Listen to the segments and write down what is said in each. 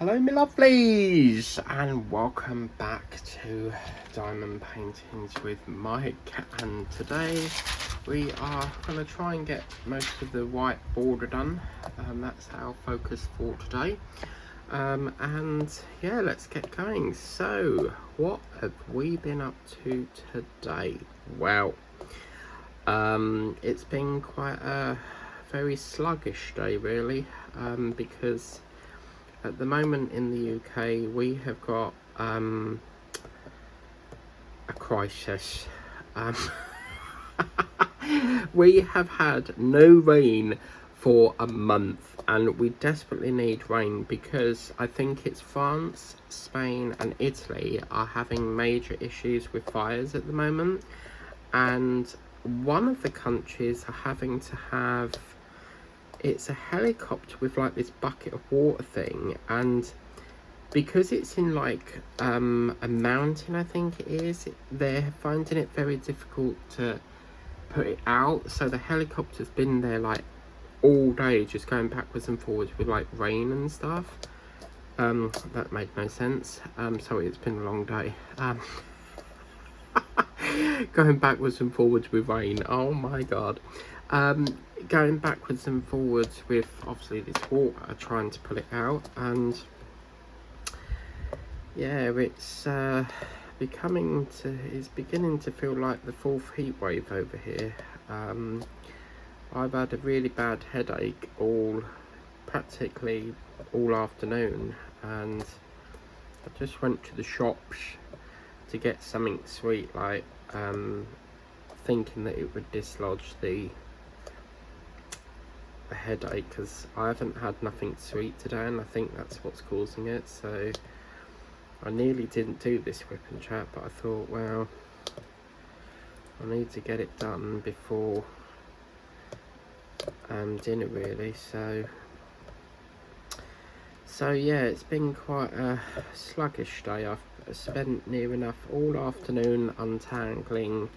Hello my lovelies, and welcome back to Diamond Paintings with Mike. And today we are going to try and get most of the white border done. That's our focus for today. And yeah, let's get going. So what have we been up to today? Well, it's been quite a very sluggish day really, because at the moment in the UK we have got a crisis. We have had no rain for a month and we desperately need rain because I think it's France, Spain and Italy are having major issues with fires at the moment, and one of the countries are having to have, it's a helicopter with like this bucket of water thing, and because it's in like a mountain, I think it is, they're finding it very difficult to put it out. So the helicopter's been there like all day just going backwards and forwards with like rain and stuff. That made no sense. Sorry, it's been a long day. Going backwards and forwards with rain, oh my god. Going backwards and forwards with obviously this water, trying to pull it out, and yeah, it's beginning to feel like the fourth heat wave over here. I've had a really bad headache practically all afternoon, and I just went to the shops to get something sweet, like thinking that it would dislodge the headache, because I haven't had nothing sweet today and I think that's what's causing it. So I nearly didn't do this whip and chat, but I thought, well, I need to get it done before dinner really. So yeah, it's been quite a sluggish day. I've spent near enough all afternoon untangling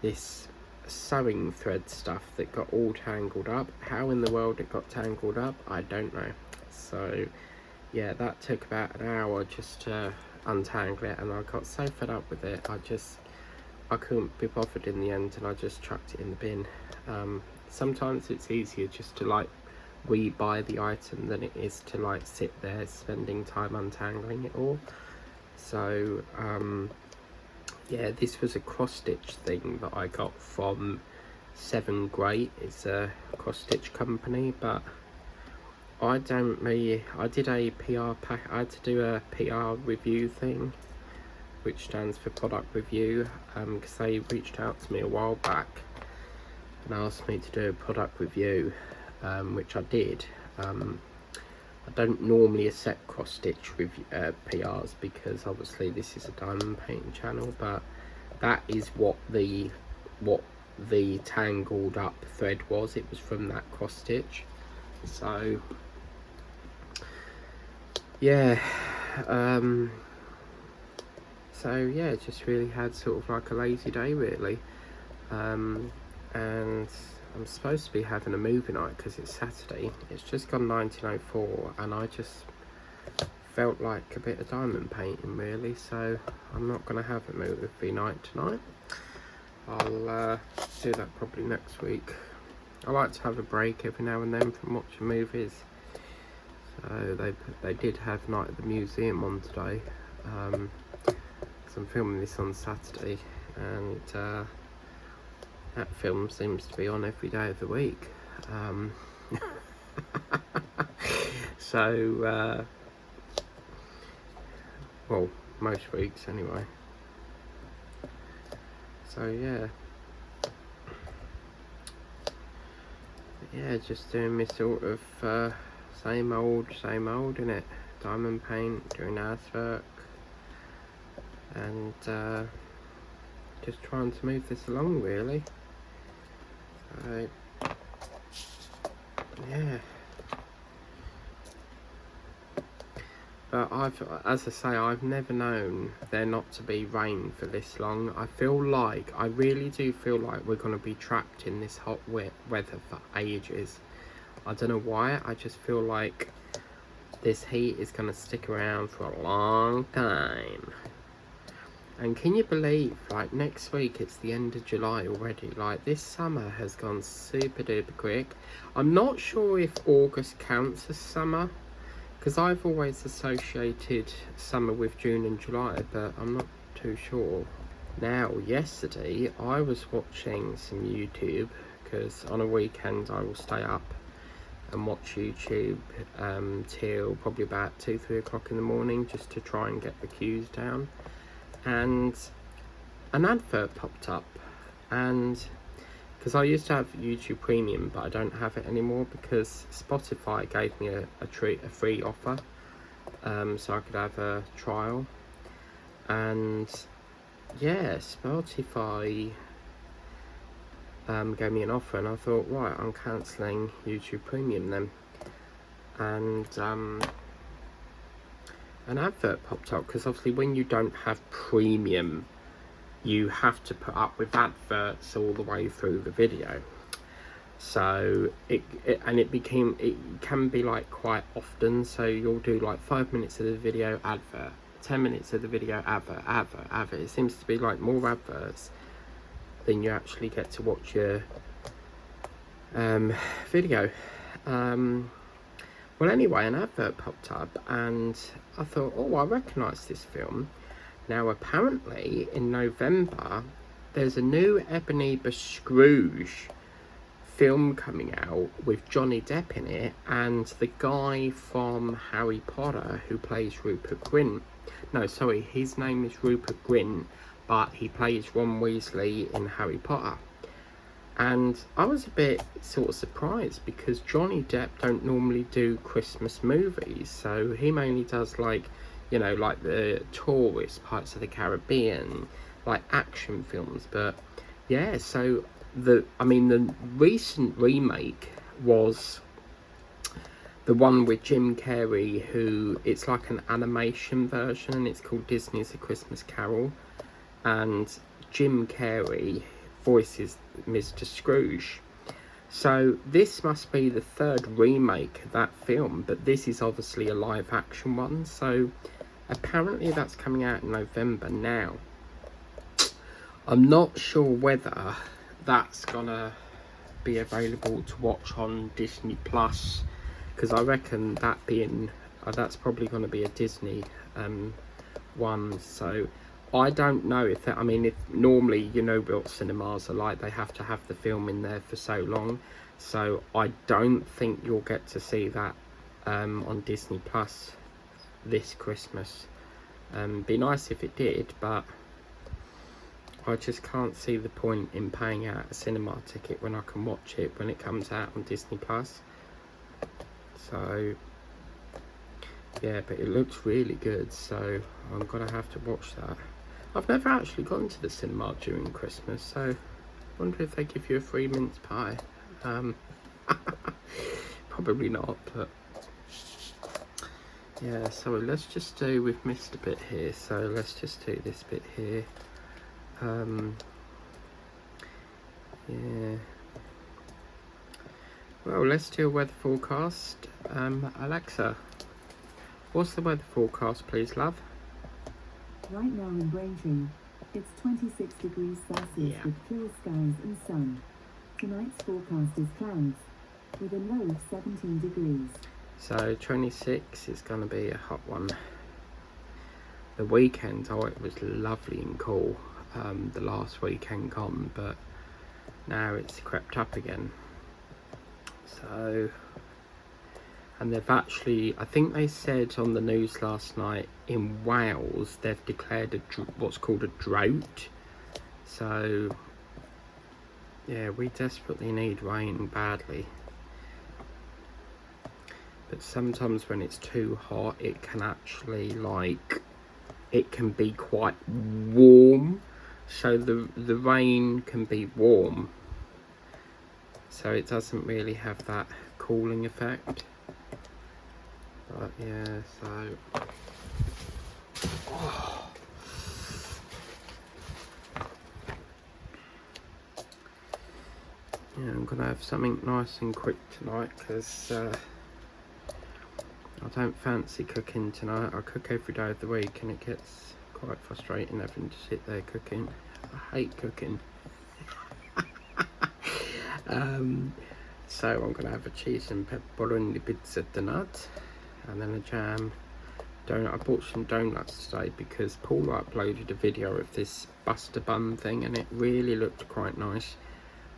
this sewing thread stuff that got all tangled up. How in the world it got tangled up, I don't know. So yeah, that took about an hour just to untangle it, and I got so fed up with it, I couldn't be bothered in the end, and I just chucked it in the bin. Sometimes it's easier just to like rebuy the item than it is to like sit there spending time untangling it all. So yeah, this was a cross stitch thing that I got from 7 Great. It's a cross stitch company, but I did a PR pack. I had to do a PR review thing, which stands for product review, because they reached out to me a while back and asked me to do a product review, which I did. I don't normally accept cross stitch PRs because obviously this is a diamond painting channel, but that is what the tangled up thread was. It was from that cross stitch. So yeah, just really had sort of like a lazy day really, and I'm supposed to be having a movie night because it's Saturday. It's just gone 1904 and I just felt like a bit of diamond painting really, so I'm not going to have a movie night tonight. I'll do that probably next week. I like to have a break every now and then from watching movies. So they did have Night at the Museum on today, because I'm filming this on Saturday, and that film seems to be on every day of the week. So well, most weeks anyway. So yeah, just doing my sort of same old innit, diamond paint, doing artwork, and just trying to move this along really. Yeah, but as I say, I've never known there not to be rain for this long. I really do feel like we're going to be trapped in this hot weather for ages. I don't know why, I just feel like this heat is going to stick around for a long time. And can you believe, like, next week it's the end of July already? Like, this summer has gone super duper quick. I'm not sure if August counts as summer, because I've always associated summer with June and July, but I'm not too sure. Now, yesterday I was watching some YouTube, because on a weekend I will stay up and watch YouTube till probably about 2-3 o'clock in the morning, just to try and get the queues down. And an advert popped up, and because I used to have YouTube Premium, but I don't have it anymore because Spotify gave me a free offer, so I could have a trial. And yeah, Spotify gave me an offer, and I thought, right, I'm cancelling YouTube Premium then. And an advert popped up, because obviously when you don't have premium, you have to put up with adverts all the way through the video. So it can be like quite often. So you'll do like 5 minutes of the video, advert, 10 minutes of the video, advert. It seems to be like more adverts than you actually get to watch your video. Well, anyway, an advert popped up, and I thought, oh, I recognise this film. Now, apparently, in November, there's a new Ebenezer Scrooge film coming out with Johnny Depp in it, and the guy from Harry Potter who plays Rupert Grint. No, sorry, his name is Rupert Grint, but he plays Ron Weasley in Harry Potter. And I was a bit sort of surprised, because Johnny Depp don't normally do Christmas movies. So he mainly does, like, you know, like the tourist Pirates of the Caribbean, like action films. But yeah, so the recent remake was the one with Jim Carrey, who it's like an animation version, and it's called Disney's A Christmas Carol. And Jim Carrey voices Mr. Scrooge. So this must be the third remake of that film, but this is obviously a live action one. So apparently that's coming out in November. Now, I'm not sure whether that's gonna be available to watch on Disney Plus, because I reckon that being that's probably going to be a Disney one. So I don't know if that, if normally, you know what cinemas are like, they have to have the film in there for so long. So I don't think you'll get to see that on Disney Plus this Christmas. Be nice if it did, but I just can't see the point in paying out a cinema ticket when I can watch it when it comes out on Disney Plus. So yeah, but it looks really good, so I'm gonna have to watch that. I've never actually gone to the cinema during Christmas, so I wonder if they give you a free mince pie. Probably not, but yeah, so let's just do, we've missed a bit here, so let's just do this bit here. Yeah, well, let's do a weather forecast. Alexa, what's the weather forecast, please, love? Right now in Braintree, it's 26 degrees Celsius with clear skies and sun. Tonight's forecast is clouds, with a low of 17 degrees. So 26 is going to be a hot one. The weekend, oh, it was lovely and cool, the last weekend gone, but now it's crept up again. So, and they've actually, I think they said on the news last night, in Wales they've declared what's called a drought. So yeah, we desperately need rain badly, but sometimes when it's too hot, it can actually, like, it can be quite warm, so the rain can be warm, so it doesn't really have that cooling effect. But yeah, so yeah, I'm gonna have something nice and quick tonight, because I don't fancy cooking tonight. I cook every day of the week and it gets quite frustrating having to sit there cooking. I hate cooking. So I'm going to have a cheese and pepperoni pizza tonight, and then a jam donut. I bought some donuts today because Paul uploaded a video of this Buster bun thing and it really looked quite nice,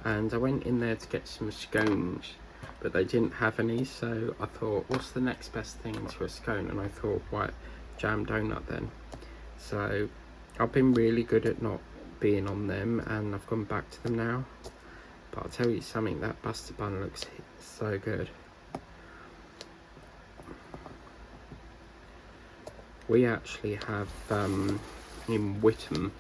and I went in there to get some scones but they didn't have any, so I thought, what's the next best thing to a scone? And I thought, right, jam donut then. So I've been really good at not being on them and I've gone back to them now. But I'll tell you something, that Buster bun looks so good. We actually have in Whittam,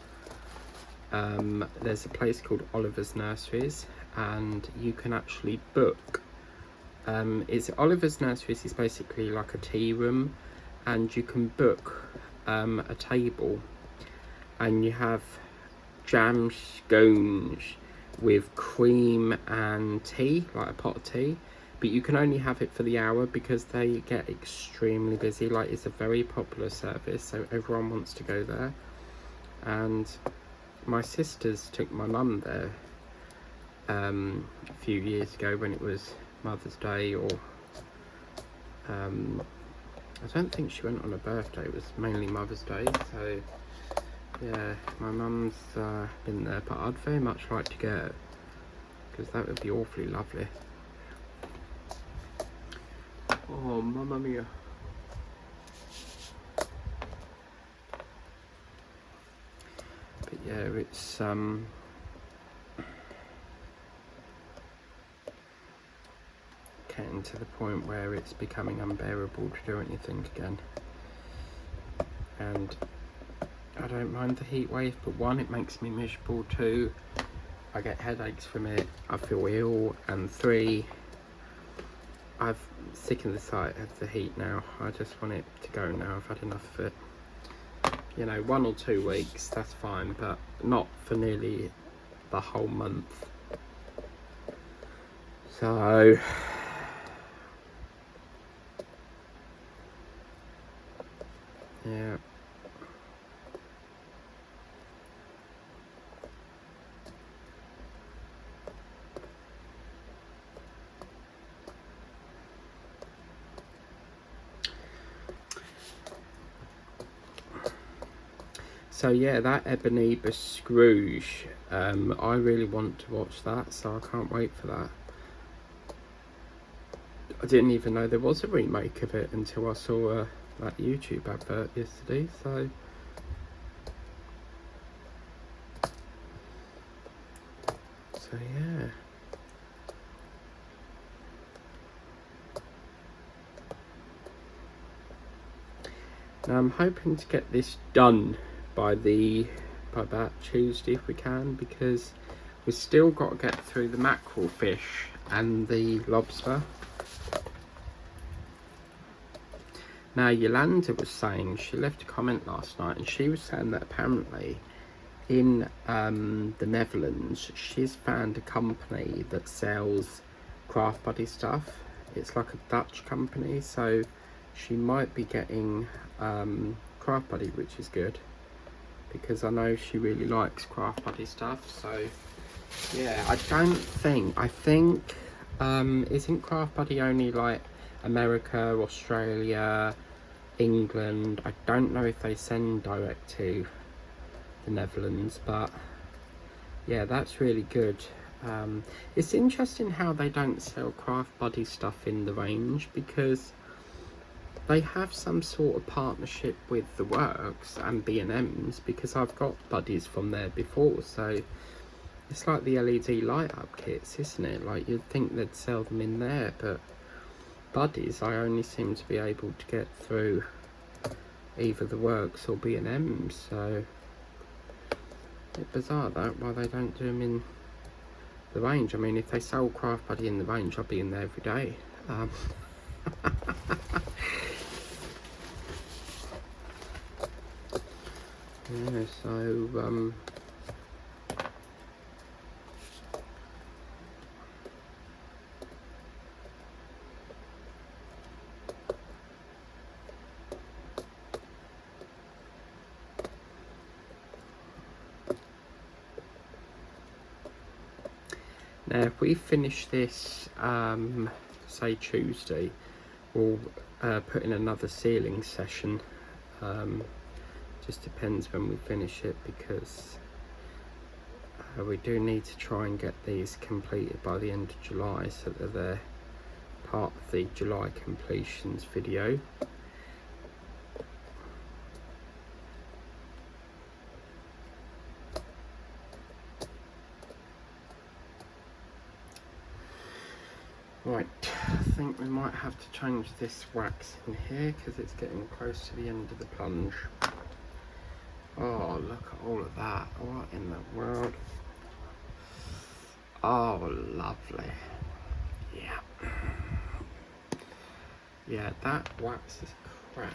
there's a place called Oliver's Nurseries, and you can actually book. It's Oliver's Nurseries is basically like a tea room, and you can book a table, and you have jam scones with cream and tea, like a pot of tea, but you can only have it for the hour because they get extremely busy. Like, it's a very popular service, so everyone wants to go there. And my sisters took my mum there a few years ago when it was Mother's Day, or I don't think she went on a birthday, it was mainly Mother's Day. So yeah, my mum's been there, but I'd very much like to go because that would be awfully lovely. Oh, mamma mia. But yeah, it's getting to the point where it's becoming unbearable to do anything again. And I don't mind the heat wave, but one, it makes me miserable. Two, I get headaches from it, I feel ill, and three, I'm sick of the sight of the heat now. I just want it to go now. I've had enough of it. You know, 1 or 2 weeks, that's fine, but not for nearly the whole month. So yeah. So yeah, that Ebenezer Scrooge, I really want to watch that, so I can't wait for that. I didn't even know there was a remake of it until I saw that YouTube advert yesterday, so yeah. Now I'm hoping to get this done by about Tuesday if we can, because we've still got to get through the mackerel fish and the lobster. Now Yolanda was saying, she left a comment last night, and she was saying that apparently in the Netherlands she's found a company that sells Craft Buddy stuff. It's like a Dutch company, so she might be getting Craft Buddy, which is good, because I know she really likes Craft Buddy stuff. So yeah, I think isn't Craft Buddy only like America, Australia, England? I don't know if they send direct to the Netherlands, but yeah, that's really good. It's interesting how they don't sell Craft Buddy stuff in the range, because they have some sort of partnership with the Works and B&M's, because I've got buddies from there before. So it's like the LED light up kits, isn't it? Like, you'd think they'd sell them in there, but buddies I only seem to be able to get through either the Works or B&M's. So a bit bizarre that, why they don't do them in the range. I mean, if they sold Craft Buddy in the range, I'd be in there every day. Yeah, so Now if we finish this say Tuesday, we'll put in another ceiling session. Just depends when we finish it, because we do need to try and get these completed by the end of July, so that they're part of the July completions video. Right, I think we might have to change this wax in here because it's getting close to the end of the plunge. Oh, look at all of that. What in the world? Oh, lovely. Yeah. Yeah, that wax is crap.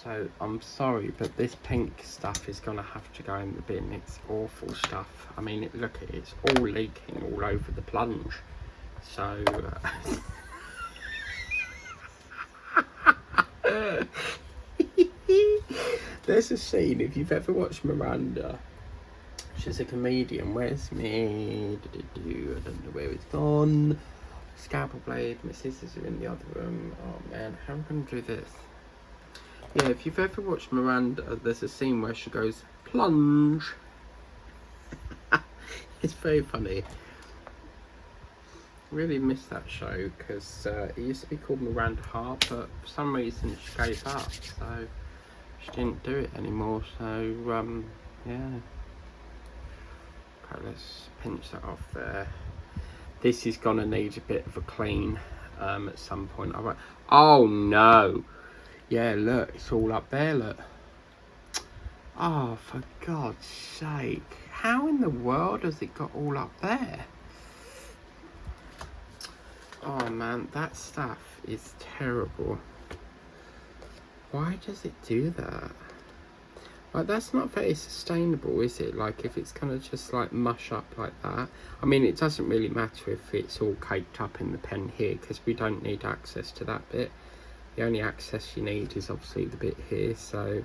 So, I'm sorry, but this pink stuff is going to have to go in the bin. It's awful stuff. I mean, look at it. It's all leaking all over the plunge. So... There's a scene, if you've ever watched Miranda, she's a comedian. Where's me? I don't know where it's gone. Scalpel blade, my sisters are in the other room. Oh man, how am I going to do this? Yeah, if you've ever watched Miranda, there's a scene where she goes, plunge. It's very funny. Really missed that show because it used to be called Miranda Hart, but for some reason she gave up, so she didn't do it anymore. So yeah. Okay, let's pinch that off there. This is gonna need a bit of a clean at some point. Oh no! Yeah, look, it's all up there. Look. Oh, for God's sake! How in the world has it got all up there? Oh man, that stuff is terrible. Why does it do that? Like, that's not very sustainable, is it? Like, if it's gonna just like mush up like that. I mean, it doesn't really matter if it's all caked up in the pen here, because we don't need access to that bit. The only access you need is obviously the bit here, so...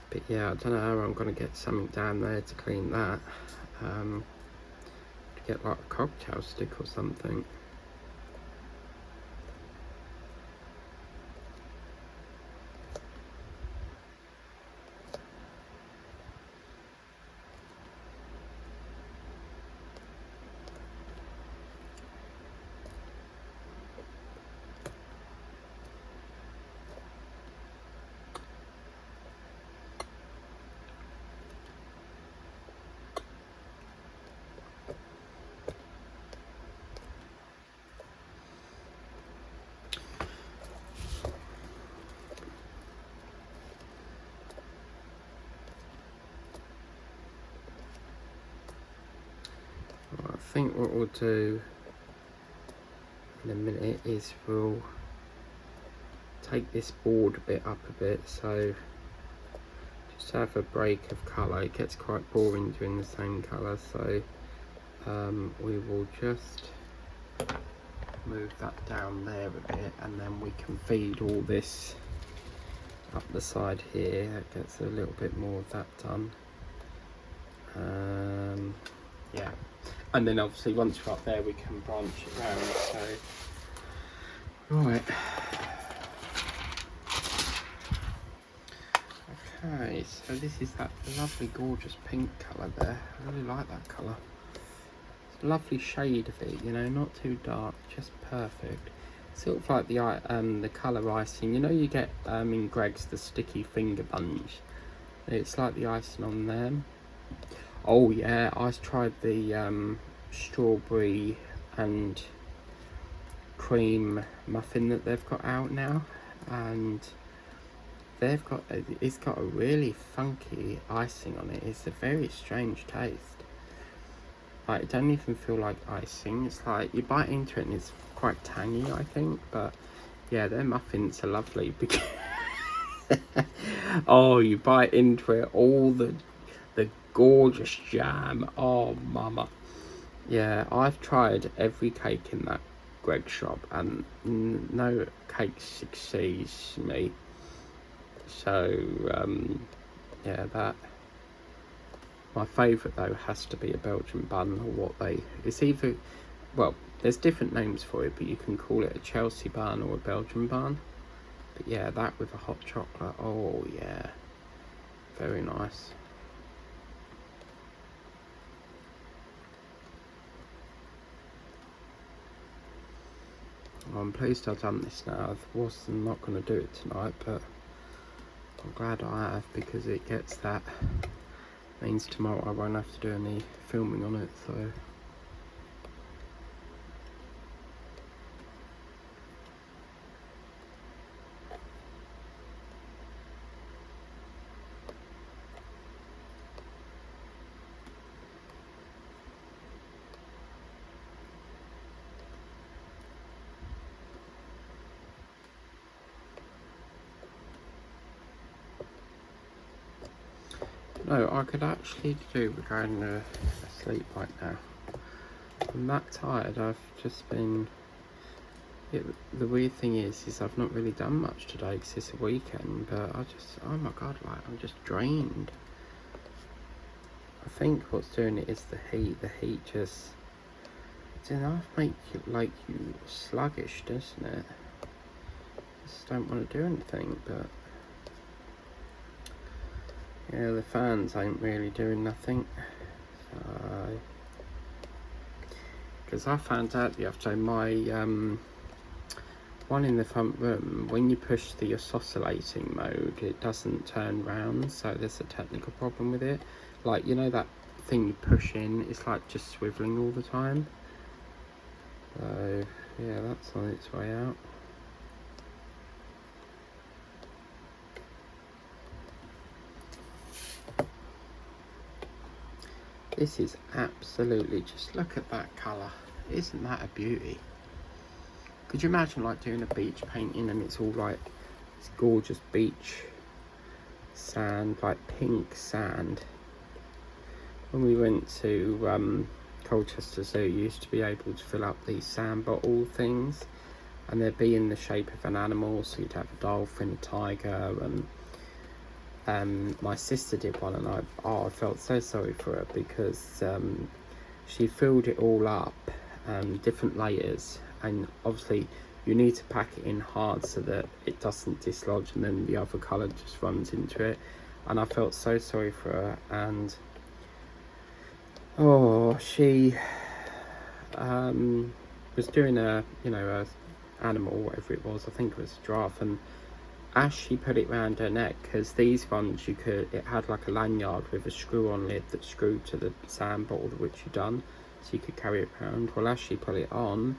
But yeah, I don't know how I'm gonna get something down there to clean that. Get like a cocktail stick or something. I think what we'll do in a minute is we'll take this board a bit up a bit, so just have a break of colour. It gets quite boring doing the same colour, so we will just move that down there a bit, and then we can feed all this up the side here. That gets a little bit more of that done. Yeah, and then obviously once we're up there we can branch it around. So right, okay, so this is that lovely gorgeous pink colour there. I really like that colour. It's a lovely shade of it, you know, not too dark, just perfect. Sort of like the colour icing, you know, you get in Greg's the sticky finger bunch. It's like the icing on them. Oh yeah, I tried the strawberry and cream muffin that they've got out now, and it's got a really funky icing on it. It's a very strange taste. Like, it don't even feel like icing. It's like you bite into it and it's quite tangy, I think. But yeah, their muffins are lovely because oh, you bite into it, all the gorgeous jam. Oh mama. Yeah, I've tried every cake in that Greg shop and no cake succeeds me. So yeah, that My favourite though has to be a Belgian bun, or what they, it's either, well, there's different names for it, but you can call it a Chelsea bun or a Belgian bun. But yeah, that with a hot chocolate, oh yeah, very nice. I'm pleased I've done this now. I was not going to do it tonight, but I'm glad I have, because it gets that, means tomorrow I won't have to do any filming on it, so. No, I could actually do with going to sleep right now. I'm that tired. I've just been. The weird thing is I've not really done much today because it's a weekend. But I just, oh my god, like I'm just drained. I think what's doing it is the heat. The heat just, it's enough make you like you sluggish, doesn't it? Just don't want to do anything, but. Yeah, the fans ain't really doing nothing. Because I found out the other day, my one in the front room, when you push the oscillating mode, it doesn't turn round, so there's a technical problem with it. Like, you know that thing you push in, it's like just swiveling all the time. So yeah, that's on its way out. This is absolutely, just look at that colour. Isn't that a beauty? Could you imagine like doing a beach painting and it's all like this gorgeous beach sand, like pink sand. When we went to Colchester Zoo, you used to be able to fill up these sand bottle things, and they'd be in the shape of an animal, so you'd have a dolphin, a tiger, and my sister did one, and I felt so sorry for her, because she filled it all up, different layers, and obviously you need to pack it in hard so that it doesn't dislodge, and then the other colour just runs into it. And I felt so sorry for her, and she was doing a animal, whatever it was, I think it was a giraffe, and as she put it round her neck, because these ones it had like a lanyard with a screw on lid that screwed to the sand bottle which you done, so you could carry it around. Well, as she put it on,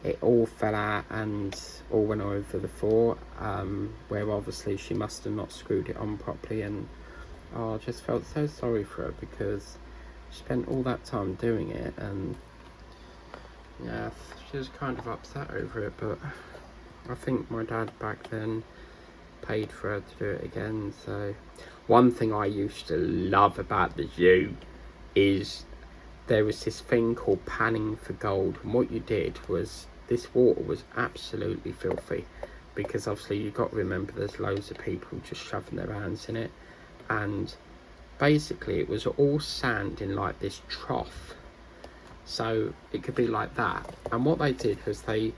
it all fell out and all went over the floor, where obviously she must have not screwed it on properly. And I just felt so sorry for her, because she spent all that time doing it, and yeah, she was kind of upset over it. But I think my dad back then paid for her to do it again. So one thing I used to love about the zoo is there was this thing called panning for gold, and what you did was, this water was absolutely filthy, because obviously you've got to remember there's loads of people just shoving their hands in it, and basically it was all sand in like this trough, so it could be like that. And what they did was they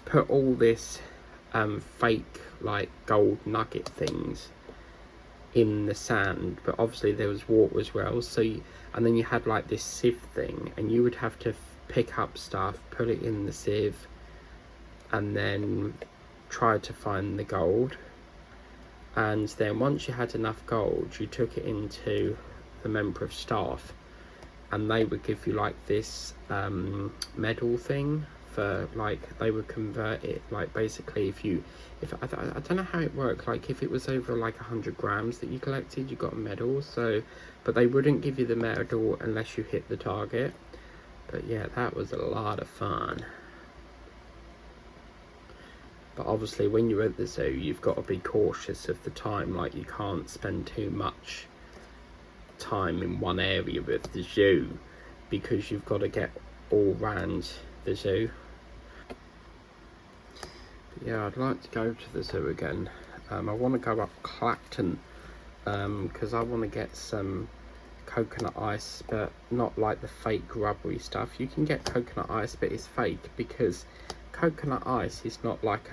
put all this fake like gold nugget things in the sand, but obviously there was water as well, so and then you had like this sieve thing, and you would have to pick up stuff, put it in the sieve, and then try to find the gold. And then once you had enough gold, you took it into the member of staff, and they would give you like this medal thing for, like, they would convert it, like basically if I don't know how it worked, like if it was over like 100 grams that you collected, you got a medal. So, but they wouldn't give you the medal unless you hit the target. But yeah, that was a lot of fun. But obviously when you're at the zoo, you've got to be cautious of the time, like you can't spend too much time in one area of the zoo, because you've got to get all round the zoo. But yeah, I'd like to go to the zoo again. I want to go up Clacton, because I want to get some coconut ice, but not like the fake rubbery stuff. You can get coconut ice, but it's fake, because coconut ice is not like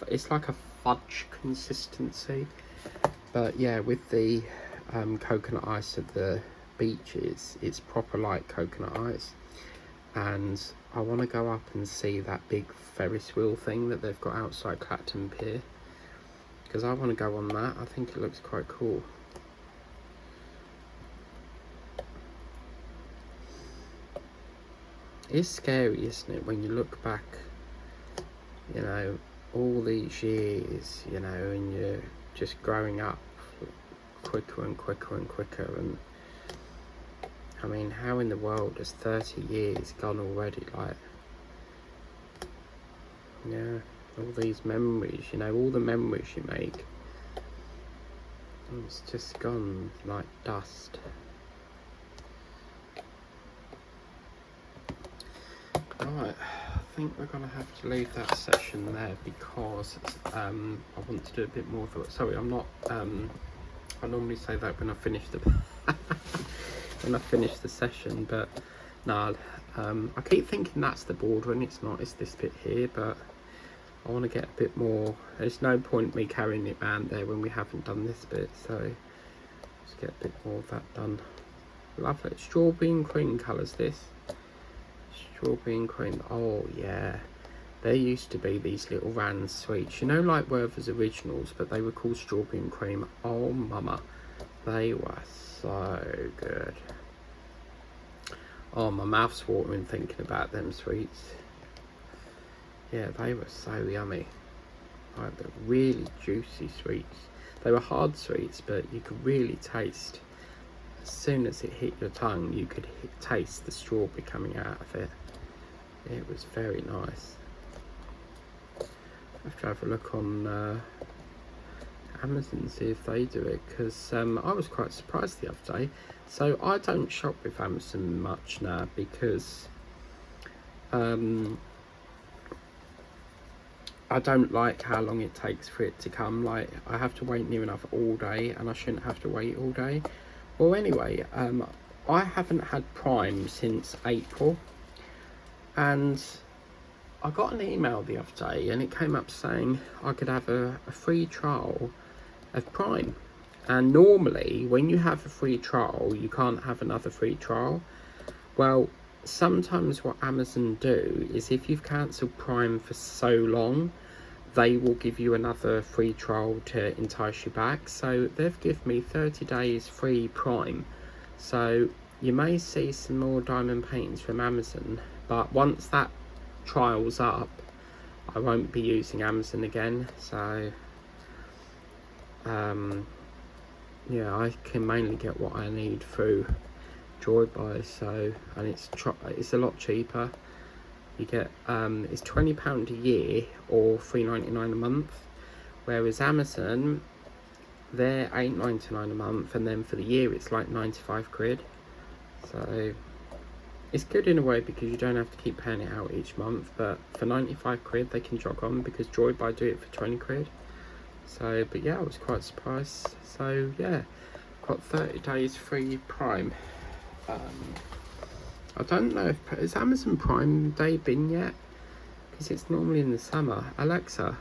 it's like a fudge consistency. But yeah, with the coconut ice at the beaches, it's proper like coconut ice. And I want to go up and see that big Ferris wheel thing that they've got outside Clacton Pier, because I want to go on that. I think it looks quite cool. It's scary, isn't it, when you look back, you know, all these years, you know, and you're just growing up quicker and quicker and quicker. And I mean, how in the world has 30 years gone already? Like, yeah, all these memories, you know, all the memories you make, it's just gone like dust. Right, I think we're gonna have to leave that session there, because I want to do a bit more of it. Sorry, I'm not. I normally say that when I finish the when I finish the session, but no. I keep thinking that's the border, and it's not. It's this bit here, but I want to get a bit more. There's no point me carrying it around there when we haven't done this bit, so let's get a bit more of that done. Lovely. Strawberry and cream colours, this. Strawberry and cream. Oh yeah, there used to be these little round sweets, you know, like Werther's Originals, but they were called strawberry and cream. Oh mama, they were so good. Oh, my mouth's watering thinking about them sweets. Yeah, they were so yummy. Like, the really juicy sweets. They were hard sweets, but you could really taste, as soon as it hit your tongue, you could taste the strawberry coming out of it. It was very nice. I have to have a look on Amazon, see if they do it, because I was quite surprised the other day. So I don't shop with Amazon much now, because I don't like how long it takes for it to come. Like, I have to wait near enough all day, and I shouldn't have to wait all day. Well, anyway, I haven't had Prime since April, and I got an email the other day, and it came up saying I could have a free trial of Prime. And normally when you have a free trial, you can't have another free trial. Well, sometimes what Amazon do is, if you've cancelled Prime for so long, they will give you another free trial to entice you back. So they've given me 30 days free Prime. So you may see some more diamond paintings from Amazon, but once that trial's up, I won't be using Amazon again. So yeah, I can mainly get what I need through Joybuy. So, and it's a lot cheaper. You get it's £20 a year or $3.99 a month, whereas Amazon, they're £8.99 a month, and then for the year it's like 95 quid. So it's good in a way, because you don't have to keep paying it out each month, but for 95 quid they can jog on, because Joybuy do it for 20 quid. So, but yeah, I was quite surprised. So yeah, got 30 days free Prime. I don't know if, is Amazon Prime Day been yet? Because it's normally in the summer. Alexa,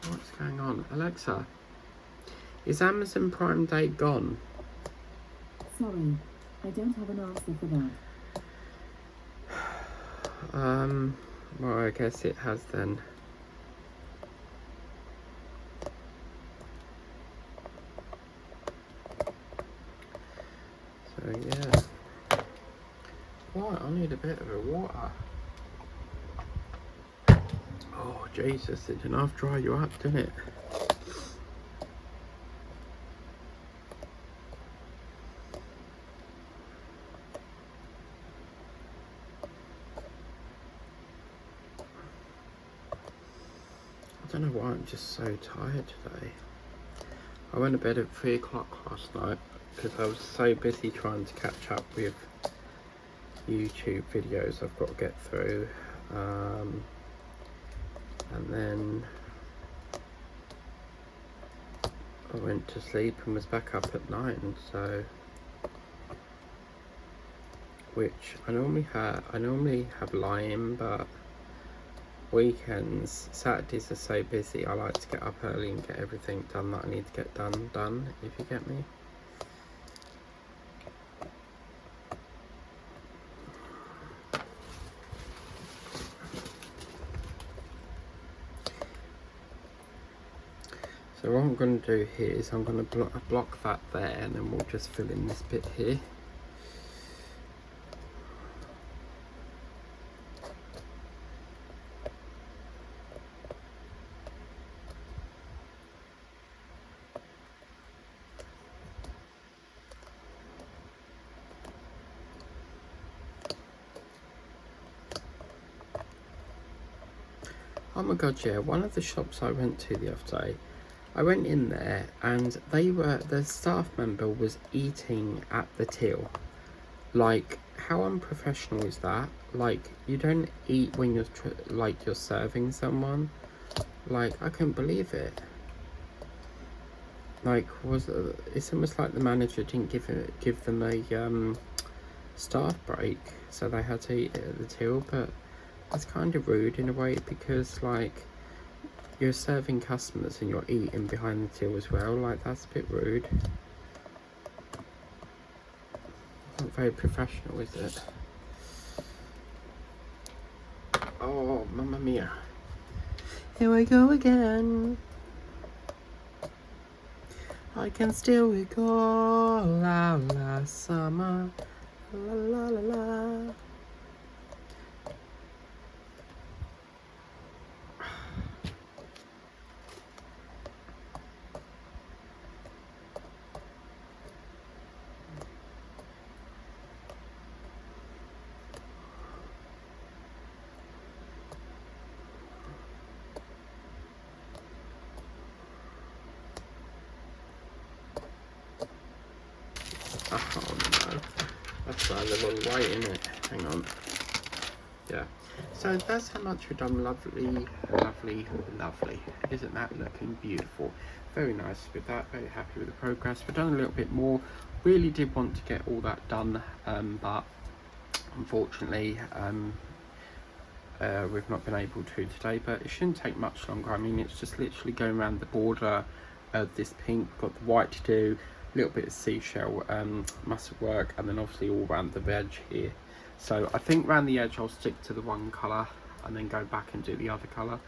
what's going on? Alexa, is Amazon Prime Day gone? Sorry, I don't have an answer for that. Well, I guess it has then. So yeah. Right, I need a bit of a water. Oh Jesus, it didn't half dry you up, didn't it? I don't know why I'm just so tired today. I went to bed at 3 o'clock last night because I was so busy trying to catch up with YouTube videos I've got to get through. And then I went to sleep and was back up at 9, so which I normally have lime, but weekends, Saturdays are so busy, I like to get up early and get everything done that I need to get done, if you get me. So what I'm going to do here is I'm going to block that there, and then we'll just fill in this bit here. Oh my god, yeah, one of the shops I went to the other day, I went in there and the staff member was eating at the till. Like, how unprofessional is that? Like, you don't eat when you're serving someone. Like, I couldn't believe it. Like, it's almost like the manager didn't give them a staff break, so they had to eat it at the till. But that's kind of rude in a way, because like, you're serving customers and you're eating behind the till as well. Like, that's a bit rude. Not very professional, is it? Oh, mamma mia. Here we go again. I can still recall our last summer. La la la la. Oh no, that's a little way, isn't it? Hang on. Yeah. So that's how much we've done. Lovely, lovely, lovely. Isn't that looking beautiful? Very nice with that. Very happy with the progress. We've done a little bit more. Really did want to get all that done, but unfortunately, we've not been able to today. But it shouldn't take much longer. I mean, it's just literally going around the border of this pink. Got the white to do. A little bit of seashell muscle work, and then obviously all around the edge here. So I think around the edge I'll stick to the one colour and then go back and do the other colour,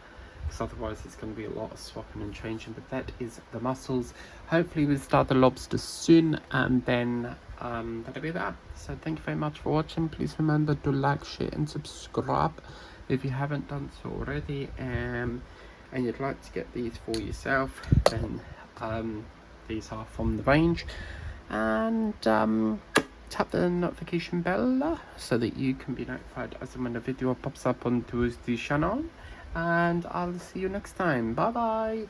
because otherwise it's going to be a lot of swapping and changing. But that is the muscles. Hopefully we'll start the lobster soon, and then that'll be that. So thank you very much for watching. Please remember to like, share and subscribe if you haven't done so already, and you'd like to get these for yourself, then these are from the range. And tap the notification bell so that you can be notified as and when a video pops up onto the channel. And I'll see you next time. Bye bye.